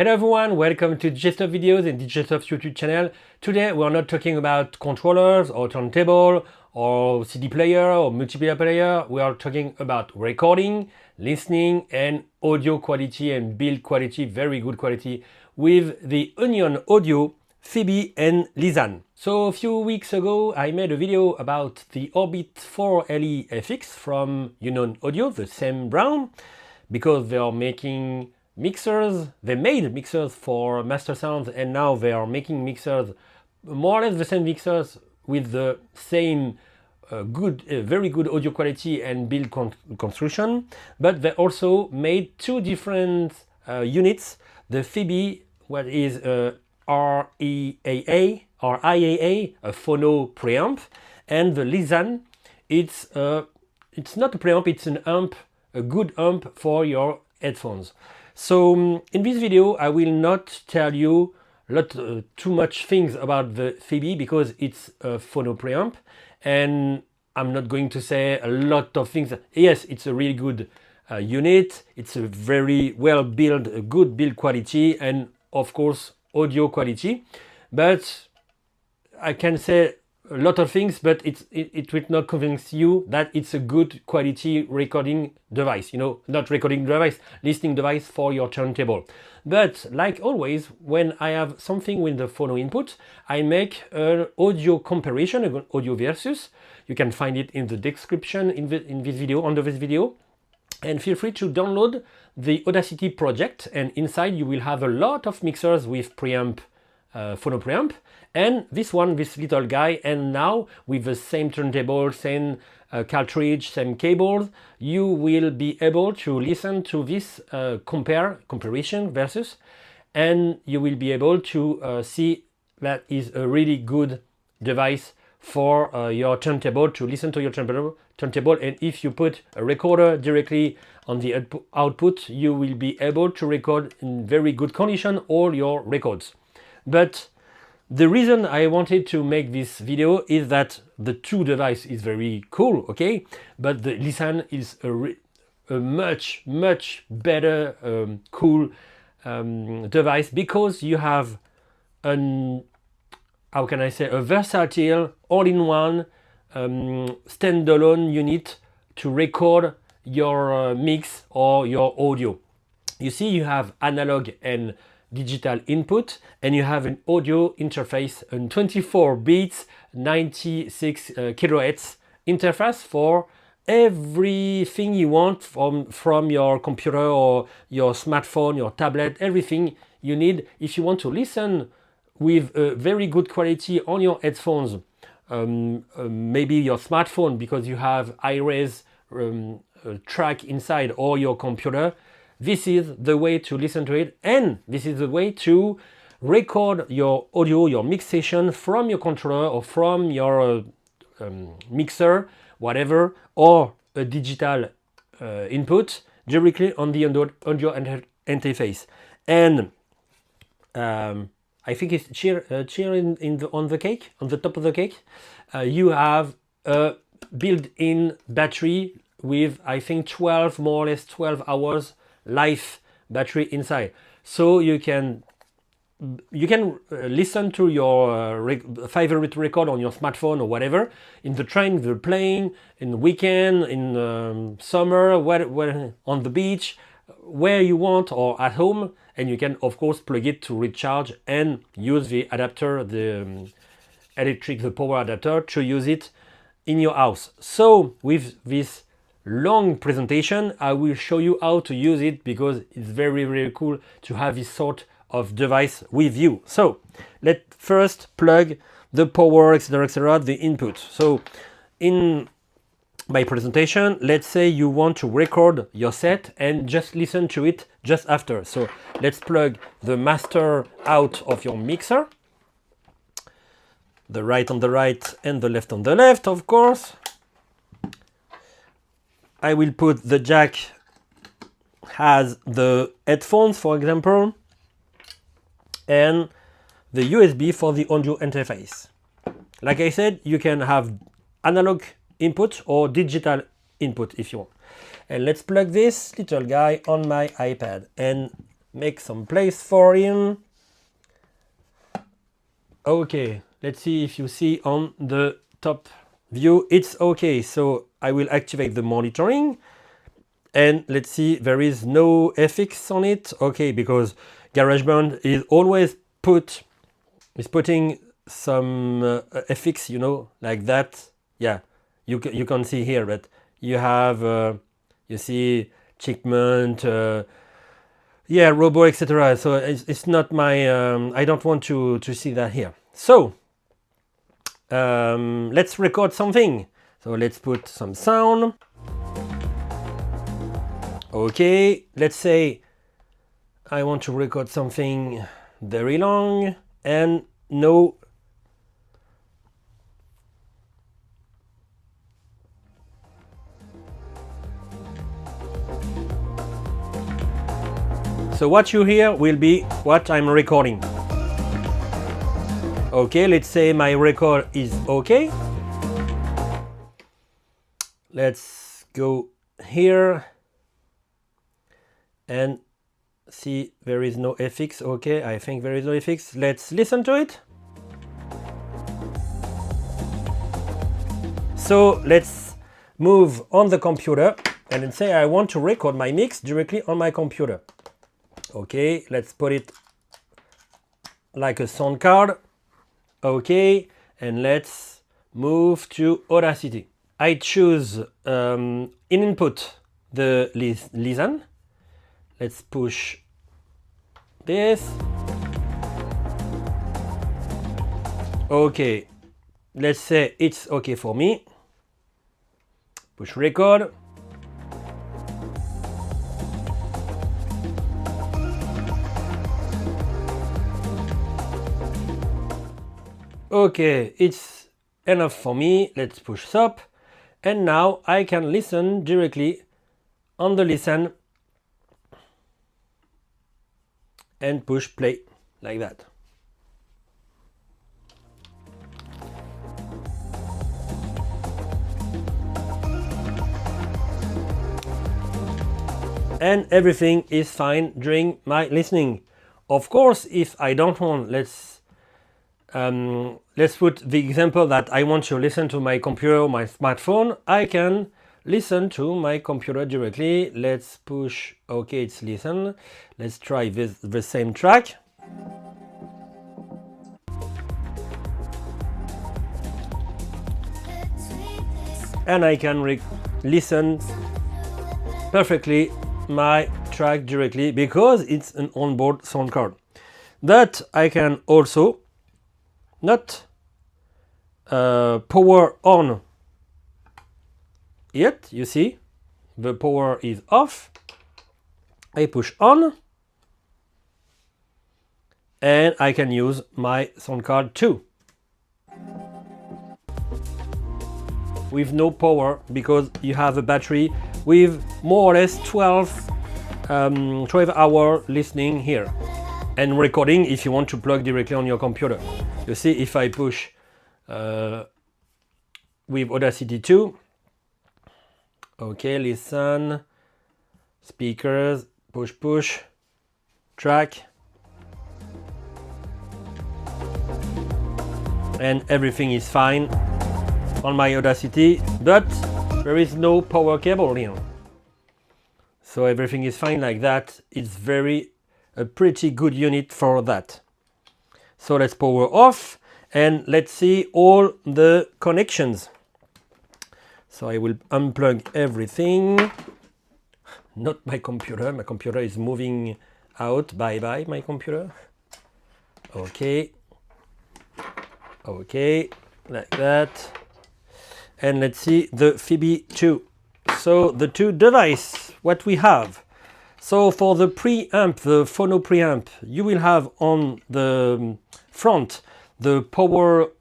Hello everyone, welcome to Digestop Videos and Digestop's YouTube channel. Today we are not talking about controllers or turntable or CD player or multiplayer player. We are talking about recording, listening and audio quality and build quality, very good quality with the Onion Audio Phoebe and Lisann. So a few weeks ago I made a video about the Orbit 4 LE FX from Onion Audio, the same brand, because they are making mixers. They made mixers for master sounds and now they are making mixers, more or less the same mixers with the same very good audio quality and build construction, but they also made two different units. The Phoebe, what is REAA or IAA, a phono preamp, and the Lisann, it's not a preamp, it's an amp, a good amp for your headphones. So in this video I will not tell you too much things about the Phoebe because it's a phono preamp, and I'm not going to say a lot of things. Yes, it's a really good unit, it's a very well built, a good build quality and of course audio quality, but I can say a lot of things, but it will not convince you that it's a good quality recording device, not recording device, listening device for your turntable. But like always, when I have something with the phono input, I make an audio comparison, an audio versus. You can find it in the description in this video, under this video. And feel free to download the Audacity project, and inside you will have a lot of mixers with preamp, phono preamp, and this one, this little guy, and now with the same turntable, same cartridge, same cables, you will be able to listen to this comparison versus, and you will be able to see that is a really good device for your turntable, to listen to your turntable. And if you put a recorder directly on the output, you will be able to record in very good condition all your records. But the reason I wanted to make this video is that the two device is very cool, okay? But the Lisann is a much better cool device, because you have how can I say, a versatile all-in-one standalone unit to record your mix or your audio. You see, you have analog and digital input, and you have an audio interface, a 24 bits 96 kilohertz interface for everything you want from your computer or your smartphone, your tablet, everything you need if you want to listen with a very good quality on your headphones, maybe your smartphone because you have high-res track inside, or your computer. This is the way to listen to it, and this is the way to record your audio, your mix session from your controller or from your mixer, whatever, or a digital input directly on the audio interface. And I think it's cheer on the cake, on the top of the cake. You have a built-in battery with, I think, 12, more or less 12 hours life battery inside, so you can listen to your favorite record on your smartphone or whatever, in the train, the plane, in the weekend, in summer, where on the beach, where you want, or at home. And you can of course plug it to recharge and use the adapter, the power adapter, to use it in your house. So with this long presentation I will show you how to use it, because it's very cool to have this sort of device with you. So let's first plug the power, etc., the input. So in my presentation, let's say you want to record your set and just listen to it just after. So let's plug the master out of your mixer, the right on the right and the left on the left, of course. I will put the jack as the headphones, for example, and the USB for the audio interface. Like I said, you can have analog input or digital input if you want. And let's plug this little guy on my iPad. And make some place for him. Okay, let's see if you see on the top view, it's okay. So I will activate the monitoring and let's see, there is no FX on it. Okay, because GarageBand is always putting some FX, you know, like that. Yeah, you can see here that you have, you see Chickment, yeah, Robo, etc. So it's not my, I don't want to see that here. So let's record something. So let's put some sound. Okay, let's say I want to record something very long and no. So what you hear will be what I'm recording. Okay, let's say my record is okay. Let's go here and see, there is no FX. Okay, I think there is no FX. Let's listen to it. So let's move on the computer and then say I want to record my mix directly on my computer. Okay, let's put it like a sound card. Okay, and let's move to Audacity. I choose in input the Lisann. Let's push this. Okay, let's say it's okay for me. Push record. Okay, it's enough for me. Let's push stop. And now I can listen directly on the Lisann and push play like that. And everything is fine during my listening. Of course, if I don't want, let's put the example that I want to listen to my computer or my smartphone. I can listen to my computer directly. Let's push, okay, it's listen. Let's try the same track. And I can listen perfectly my track directly because it's an onboard sound card. That I can also not power on yet. You see, the power is off. I push on and I can use my sound card too with no power because you have a battery with more or less 12 hour listening here and recording if you want to plug directly on your computer. You see, if I push with Audacity 2, okay, listen, speakers, push, track, and everything is fine on my Audacity, but there is no power cable here. So everything is fine like that. It's a pretty good unit for that. So let's power off and let's see all the connections. So I will unplug everything. Not my computer. My computer is moving out. Bye my computer. Okay. Okay, like that. And let's see the Phoebe 2. So the two devices, what we have. So for the preamp, the Phono preamp, you will have on the front the power,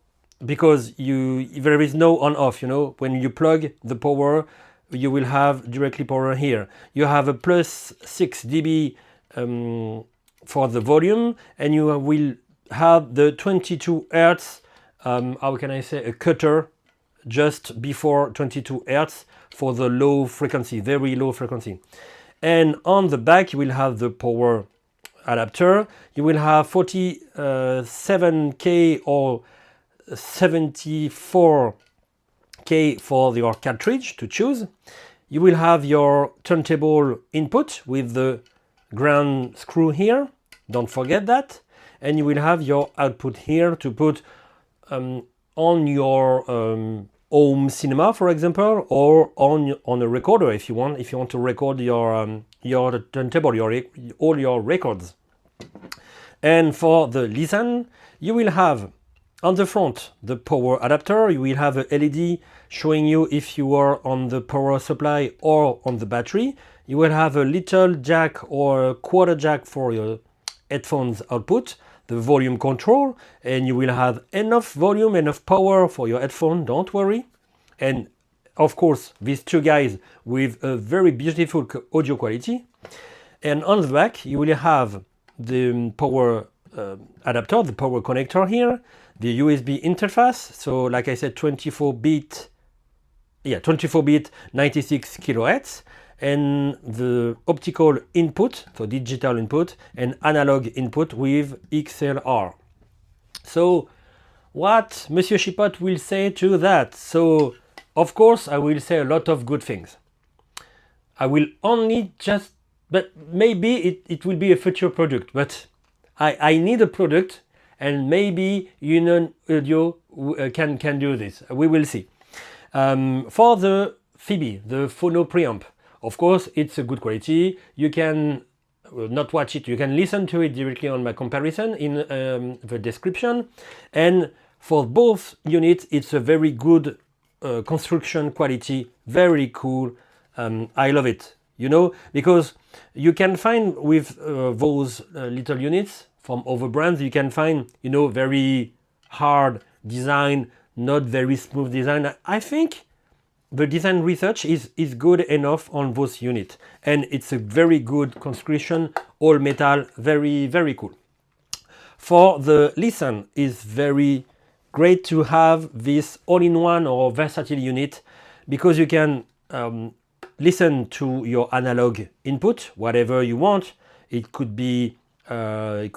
because there is no on off, you know, when you plug the power, you will have directly power here. You have a plus 6 dB for the volume, and you will have the 22 Hertz, how can I say, a cutter just before 22 Hertz for the low frequency, very low frequency. And on the back you will have the power adapter. You will have 47K or 74K for your cartridge to choose. You will have your turntable input with the ground screw here. Don't forget that. And you will have your output here to put on your home cinema, for example, or on a recorder if you want to record your turntable, all your records. And for the Lisann, you will have on the front the power adapter. You will have a LED showing you if you are on the power supply or on the battery. You will have a little jack or a quarter jack for your headphones output, the volume control, and you will have enough volume, enough power for your headphone, don't worry. And of course, these two guys with a very beautiful audio quality. And on the back, you will have the power adapter, the power connector here, the USB interface. So like I said, 24-bit, 96 kilohertz, and the optical input, so digital input, and analog input with XLR. So what Monsieur Chipote will say to that? So of course I will say a lot of good things. I will only just, but maybe it will be a future product, but I need a product, and maybe Union Audio can do this. We will see. For the Phoebe, the Phono preamp, of course, it's a good quality. You can not watch it, you can listen to it directly on my comparison in the description. And for both units, it's a very good construction quality, very cool. I love it, you know, because you can find with those little units from other brands, you can find, you know, very hard design, not very smooth design. I think the design research is good enough on those units, and it's a very good construction, all metal, very, very cool. For the Lisann, is very great to have this all-in-one or versatile unit, because you can listen to your analog input, whatever you want. It could be a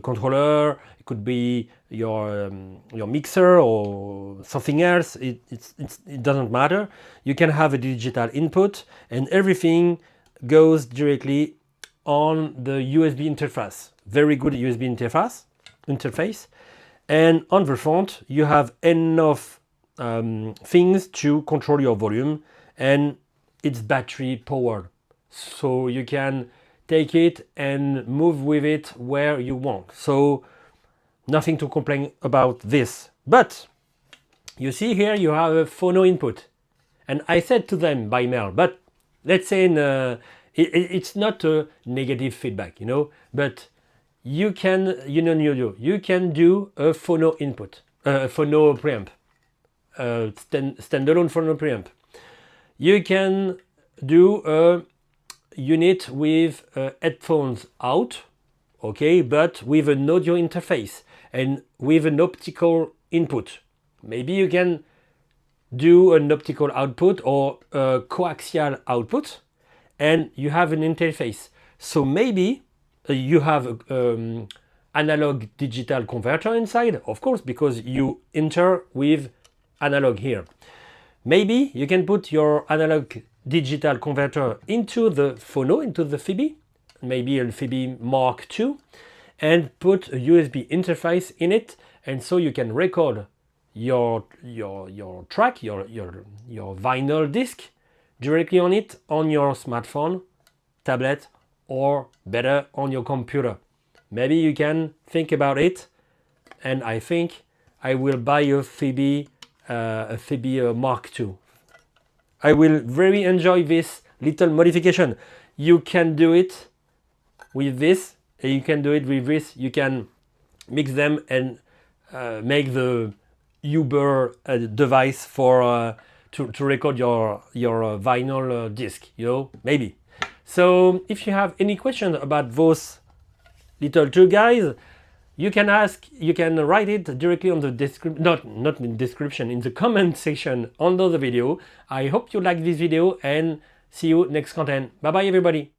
controller, it could be your mixer or something else. It doesn't matter. You can have a digital input, and everything goes directly on the USB interface. Very good USB interface. And on the front, you have enough things to control your volume, and it's battery powered, so you can take it and move with it where you want. So nothing to complain about this. But you see here you have a phono input, and I said to them by mail, but let's say it's not a negative feedback, you know, but you can, you can do a phono input, a phono preamp, standalone phono preamp. You can do a unit with headphones out, okay, but with an audio interface and with an optical input. Maybe you can do an optical output or a coaxial output, and you have an interface. So maybe you have analog digital converter inside, of course, because you enter with analog here. Maybe you can put your analog digital converter into the Phono, into the Phoebe, maybe a Phoebe Mark II, and put a USB interface in it, and so you can record your track, your vinyl disc directly on it, on your smartphone, tablet, or better on your computer. Maybe you can think about it, and I think I will buy a Phoebe Mark II. I will very enjoy this little modification. You can do it with this, and you can do it with this. You can mix them and make the Uber device for to record your vinyl disc, you know, maybe. So if you have any questions about those little two guys, you can ask, you can write it directly on the description, not in the description, in the comment section under the video. I hope you like this video, and see you next content. Bye bye everybody.